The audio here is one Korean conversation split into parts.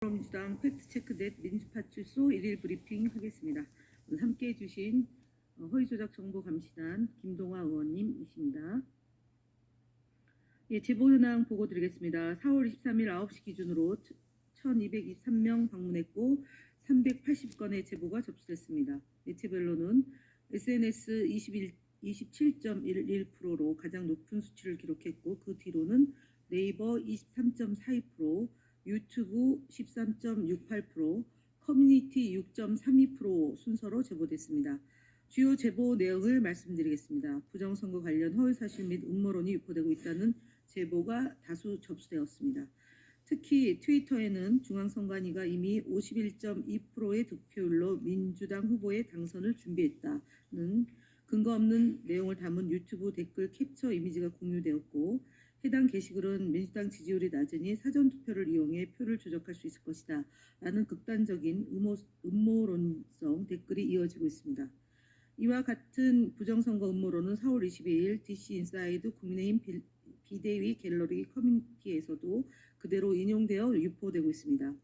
민주당 팩트체크넷 민주파출소 1일 브리핑 하겠습니다. 오늘 함께해 주신 허위조작정보감시단 김동화 의원님이십니다. 예, 제보 현황 보고 드리겠습니다. 4월 23일 9시 기준으로 1223명 방문했고 380건의 제보가 접수됐습니다. 매체별로는 SNS 27.11%로 가장 높은 수치를 기록했고 그 뒤로는 네이버 23.42%, 유튜브 13.68%, 커뮤니티 6.32% 순서로 제보됐습니다. 주요 제보 내용을 말씀드리겠습니다. 부정선거 관련 허위사실 및 음모론이 유포되고 있다는 제보가 다수 접수되었습니다. 특히 트위터에는 중앙선관위가 이미 51.2%의 득표율로 민주당 후보의 당선을 준비했다는 근거 없는 내용을 담은 유튜브 댓글 캡처 이미지가 공유되었고 해당 게시글은 민주당 지지율이 낮으니 사전투표를 이용해 표를 조작할 수 있을 것이다 라는 극단적인 음모론성 댓글이 이어지고 있습니다. 이와 같은 부정선거 음모론은 4월 22일 DC인사이드 국민의힘 비대위 갤러리 커뮤니티에서도 그대로 인용되어 유포되고 있습니다.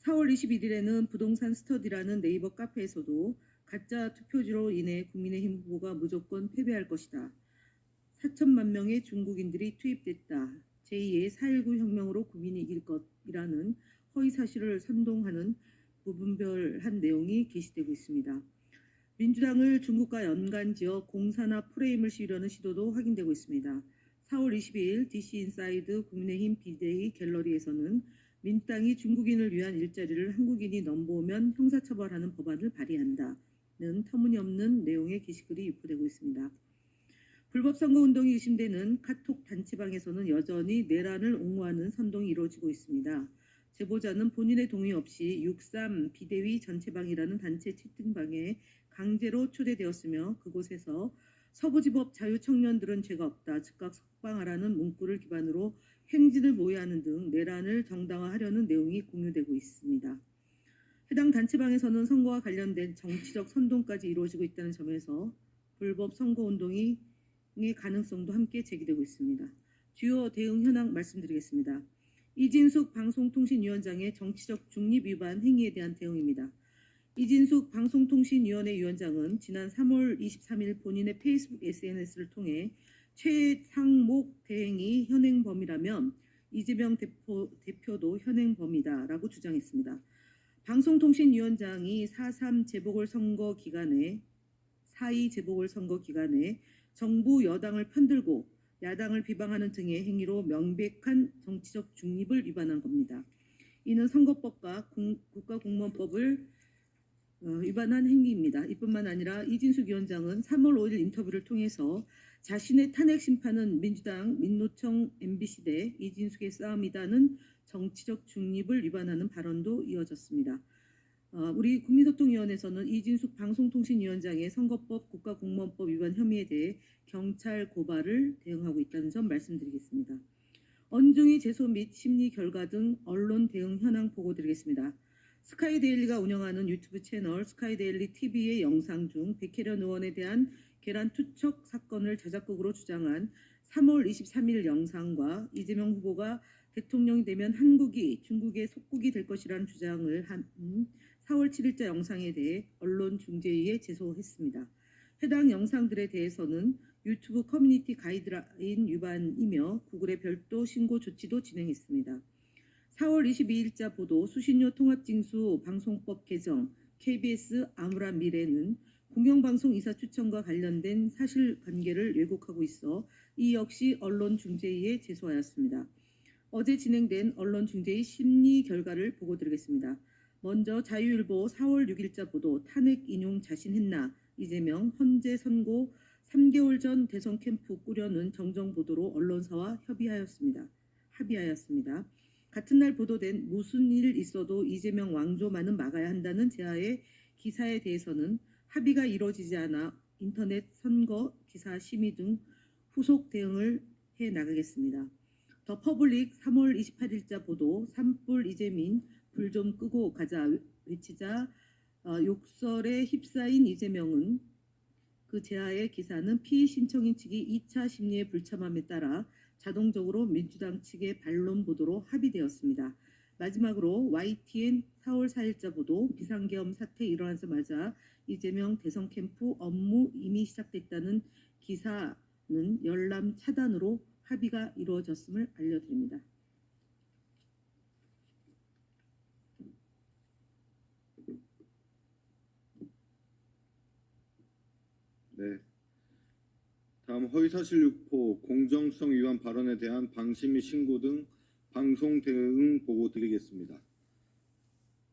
4월 21일에는 부동산 스터디라는 네이버 카페에서도 가짜 투표지로 인해 국민의힘 후보가 무조건 패배할 것이다. 4천만 명의 중국인들이 투입됐다. 제2의 4.19 혁명으로 국민이 이길 것이라는 허위사실을 선동하는 부분별한 내용이 게시되고 있습니다. 민주당을 중국과 연관지어 공사나 프레임을 씌우려는 시도도 확인되고 있습니다. 4월 22일 DC인사이드 국민의힘 비대위 갤러리에서는 민주당이 중국인을 위한 일자리를 한국인이 넘보면 형사처벌하는 법안을 발의한다는 터무니없는 내용의 게시글이 유포되고 있습니다. 불법 선거운동이 의심되는 카톡 단체방에서는 여전히 내란을 옹호하는 선동이 이루어지고 있습니다. 제보자는 본인의 동의 없이 63 비대위 전체방이라는 단체 채팅방에 강제로 초대되었으며 그곳에서 서부지법 자유청년들은 죄가 없다, 즉각 석방하라는 문구를 기반으로 행진을 모의하는 등 내란을 정당화하려는 내용이 공유되고 있습니다. 해당 단체방에서는 선거와 관련된 정치적 선동까지 이루어지고 있다는 점에서 불법 선거운동의 가능성도 함께 제기되고 있습니다. 주요 대응 현황 말씀드리겠습니다. 이진숙 방송통신위원장의 정치적 중립 위반 행위에 대한 대응입니다. 이진숙 방송통신위원회 위원장은 지난 3월 23일 본인의 페이스북 SNS를 통해 최상목 대행이 현행범이라면 이재명 대표도 현행범이다라고 주장했습니다. 방송통신위원장이 4.3 재보궐선거 기간에 정부 여당을 편들고 야당을 비방하는 등의 행위로 명백한 정치적 중립을 위반한 겁니다. 이는 선거법과 국가공무원법을 위반한 행위입니다. 이뿐만 아니라 이진숙 위원장은 3월 5일 인터뷰를 통해서 자신의 탄핵 심판은 민주당, 민노총, MBC대 이진숙의 싸움이다는 정치적 중립을 위반하는 발언도 이어졌습니다. 우리 국민소통위원회에서는 이진숙 방송통신위원장의 선거법, 국가공무원법 위반 혐의에 대해 경찰 고발을 대응하고 있다는 점 말씀드리겠습니다. 언중위 제소 및 심리 결과 등 언론 대응 현황 보고드리겠습니다. 스카이데일리가 운영하는 유튜브 채널 스카이데일리 TV의 영상 중 백혜련 의원에 대한 계란 투척 사건을 자작극으로 주장한 3월 23일 영상과 이재명 후보가 대통령이 되면 한국이 중국의 속국이 될 것이라는 주장을 한 4월 7일자 영상에 대해 언론중재위에 제소했습니다. 해당 영상들에 대해서는 유튜브 커뮤니티 가이드라인 위반이며 구글의 별도 신고 조치도 진행했습니다. 4월 22일자 보도 수신료 통합징수 방송법 개정 KBS 암울한 미래는 공영방송 이사 추천과 관련된 사실관계를 왜곡하고 있어 이 역시 언론중재위에 제소하였습니다. 어제 진행된 언론중재위 심리 결과를 보고드리겠습니다. 먼저 자유일보 4월 6일자 보도 탄핵 인용 자신했나 이재명 헌재 선고 3개월 전 대선 캠프 꾸려는 정정 보도로 언론사와 합의하였습니다. 같은 날 보도된 무슨 일 있어도 이재명 왕조만은 막아야 한다는 제하의 기사에 대해서는 합의가 이루어지지 않아 인터넷 선거 기사 심의 등 후속 대응을 해 나가겠습니다. 더 퍼블릭 3월 28일자 보도 산불 이재민 불 좀 끄고 가자 외치자 욕설에 휩싸인 이재명은 그 제하의 기사는 피의 신청인 측이 2차 심리의 불참함에 따라 자동적으로 민주당 측의 반론 보도로 합의되었습니다. 마지막으로 YTN 4월 4일자 보도 비상계엄 사태 일어나자마자 이재명 대선 캠프 업무 이미 시작됐다는 기사는 열람 차단으로 합의가 이루어졌음을 알려드립니다. 네. 다음 허위사실 유포, 공정성 위반 발언에 대한 방심위 신고 등 방송 대응 보고 드리겠습니다.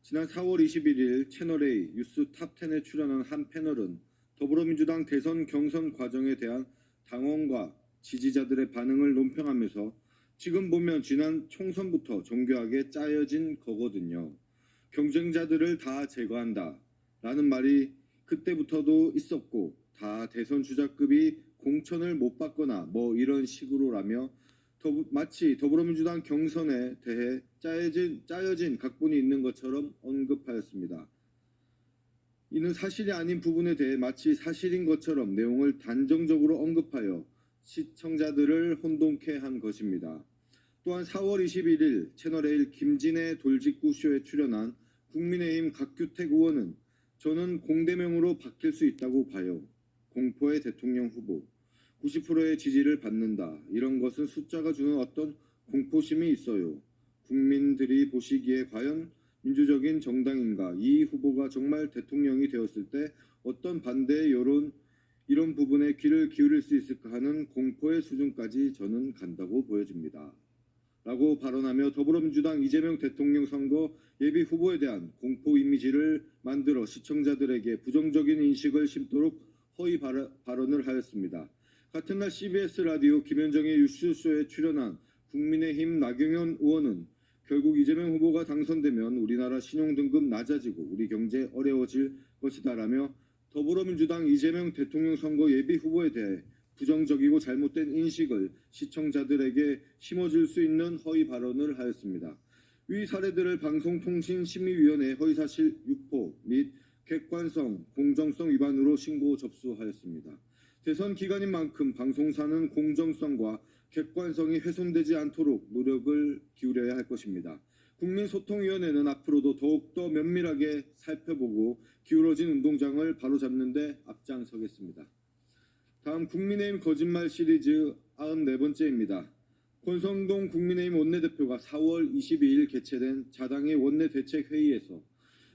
지난 4월 21일 채널A 뉴스 탑10에 출연한 한 패널은 더불어민주당 대선 경선 과정에 대한 당원과 지지자들의 반응을 논평하면서 지금 보면 지난 총선부터 정교하게 짜여진 거거든요. 경쟁자들을 다 제거한다 라는 말이 그때부터도 있었고 다 대선 주자급이 공천을 못 받거나 뭐 이런 식으로라며 마치 더불어민주당 경선에 대해 짜여진 각본이 있는 것처럼 언급하였습니다. 이는 사실이 아닌 부분에 대해 마치 사실인 것처럼 내용을 단정적으로 언급하여 시청자들을 혼동케 한 것입니다. 또한 4월 21일 채널A 김진애 돌직구쇼에 출연한 국민의힘 각규택 의원은 저는 공대명으로 바뀔 수 있다고 봐요. 공포의 대통령 후보. 90%의 지지를 받는다. 이런 것은 숫자가 주는 어떤 공포심이 있어요. 국민들이 보시기에 과연 민주적인 정당인가? 이 후보가 정말 대통령이 되었을 때 어떤 반대의 여론 이런 부분에 귀를 기울일 수 있을까 하는 공포의 수준까지 저는 간다고 보여집니다. 라고 발언하며 더불어민주당 이재명 대통령 선거 예비 후보에 대한 공포 이미지를 만들어 시청자들에게 부정적인 인식을 심도록 허위 발언을 하였습니다. 같은 날 CBS 라디오 김현정의 뉴스쇼에 출연한 국민의힘 나경원 의원은 결국 이재명 후보가 당선되면 우리나라 신용등급 낮아지고 우리 경제 어려워질 것이다라며 더불어민주당 이재명 대통령 선거 예비 후보에 대해 부정적이고 잘못된 인식을 시청자들에게 심어줄 수 있는 허위 발언을 하였습니다. 위 사례들을 방송통신심의위원회 허위사실 유포 및 객관성, 공정성 위반으로 신고 접수하였습니다. 대선 기간인 만큼 방송사는 공정성과 객관성이 훼손되지 않도록 노력을 기울여야 할 것입니다. 국민소통위원회는 앞으로도 더욱더 면밀하게 살펴보고 기울어진 운동장을 바로잡는 데 앞장서겠습니다. 다음 국민의힘 거짓말 시리즈 94번째입니다. 권성동 국민의힘 원내대표가 4월 22일 개최된 자당의 원내대책회의에서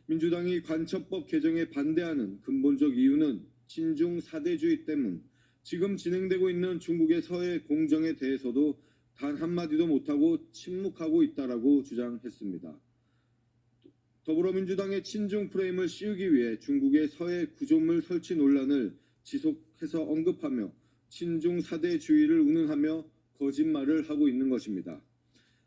민주당이 관처법 개정에 반대하는 근본적 이유는 친중 사대주의 때문, 지금 진행되고 있는 중국의 서해 공정에 대해서도 단 한마디도 못하고 침묵하고 있다라고 주장했습니다. 더불어민주당의 친중 프레임을 씌우기 위해 중국의 서해 구조물 설치 논란을 지속해서 언급하며 친중 사대주의를 운운하며 거짓말을 하고 있는 것입니다.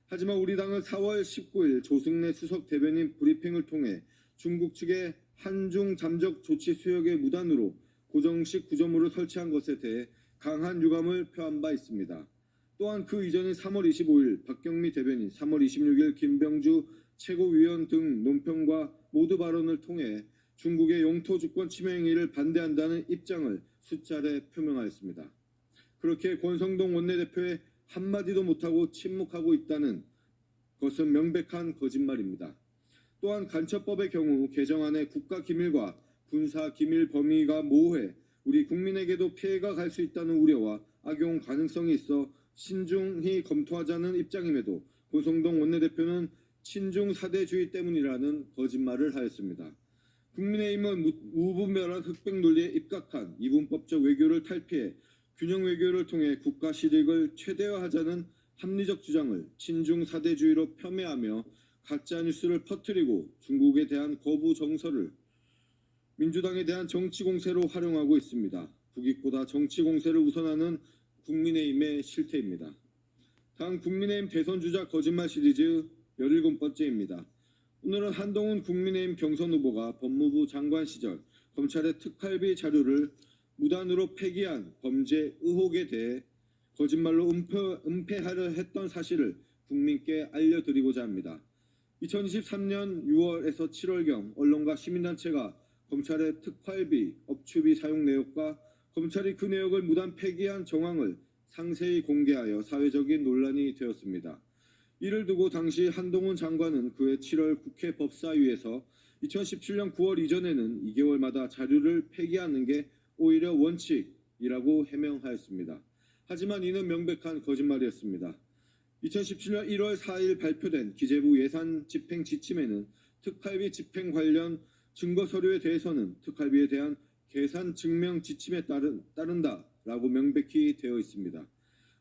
하지만 우리 당은 4월 19일 조승래 수석 대변인 브리핑을 통해 중국 측의 한중 잠적 조치 수역의 무단으로 고정식 구조물을 설치한 것에 대해 강한 유감을 표한 바 있습니다. 또한 그 이전인 3월 25일 박경미 대변인, 3월 26일 김병주 최고위원 등 논평과 모두 발언을 통해 중국의 영토 주권 침해 행위를 반대한다는 입장을 수차례 표명하였습니다. 그렇게 권성동 원내대표의 한마디도 못하고 침묵하고 있다는 것은 명백한 거짓말입니다. 또한 간첩법의 경우 개정안의 국가기밀과 군사기밀 범위가 모호해 우리 국민에게도 피해가 갈 수 있다는 우려와 악용 가능성이 있어 신중히 검토하자는 입장임에도 권성동 원내대표는 친중 사대주의 때문이라는 거짓말을 하였습니다. 국민의힘은 무분별한 흑백 논리에 입각한 이분법적 외교를 탈피해 균형 외교를 통해 국가 실익을 최대화하자는 합리적 주장을 친중 사대주의로 폄훼하며 가짜 뉴스를 퍼뜨리고 중국에 대한 거부 정서를 민주당에 대한 정치 공세로 활용하고 있습니다. 국익보다 정치 공세를 우선하는 국민의힘의 실태입니다. 다음 국민의힘 대선 주자 거짓말 시리즈 17번째입니다. 오늘은 한동훈 국민의힘 경선 후보가 법무부 장관 시절 검찰의 특활비 자료를 무단으로 폐기한 범죄 의혹에 대해 거짓말로 은폐하려 했던 사실을 국민께 알려드리고자 합니다. 2023년 6월에서 7월경 언론과 시민단체가 검찰의 특활비, 업추비 사용 내역과 검찰이 그 내역을 무단 폐기한 정황을 상세히 공개하여 사회적인 논란이 되었습니다. 이를 두고 당시 한동훈 장관은 그해 7월 국회 법사위에서 2017년 9월 이전에는 2개월마다 자료를 폐기하는 게 오히려 원칙이라고 해명하였습니다. 하지만 이는 명백한 거짓말이었습니다. 2017년 1월 4일 발표된 기재부 예산 집행 지침에는 특활비 집행 관련 증거 서류에 대해서는 특활비에 대한 계산 증명 지침에 따른다라고 명백히 되어 있습니다.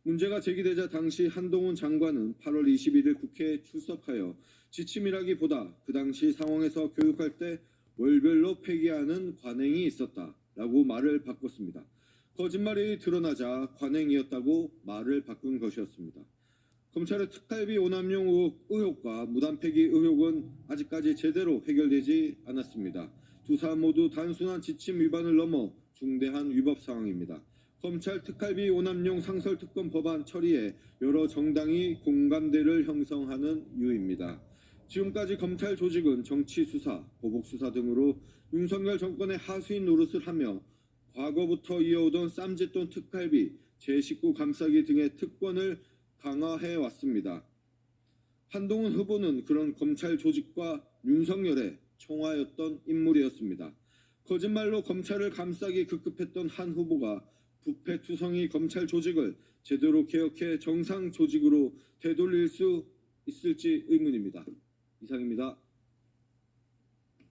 문제가 제기되자 당시 한동훈 장관은 8월 21일 국회에 출석하여 지침이라기보다 그 당시 상황에서 교육할 때 월별로 폐기하는 관행이 있었다라고 말을 바꿨습니다. 거짓말이 드러나자 관행이었다고 말을 바꾼 것이었습니다. 검찰의 특활비 오남용 의혹과 무단 폐기 의혹은 아직까지 제대로 해결되지 않았습니다. 두 사안 모두 단순한 지침 위반을 넘어 중대한 위법 상황입니다. 검찰 특활비 오남용 상설특검 법안 처리에 여러 정당이 공감대를 형성하는 이유입니다. 지금까지 검찰 조직은 정치 수사, 보복 수사 등으로 윤석열 정권의 하수인 노릇을 하며 과거부터 이어오던 쌈짓돈 특활비, 제19 감싸기 등의 특권을 강화해 왔습니다. 한동훈 후보는 그런 검찰 조직과 윤석열의 총화였던 인물이었습니다. 거짓말로 검찰을 감싸기 급급했던 한 후보가 부패투성이 검찰 조직을 제대로 개혁해 정상 조직으로 되돌릴 수 있을지 의문입니다. 이상입니다.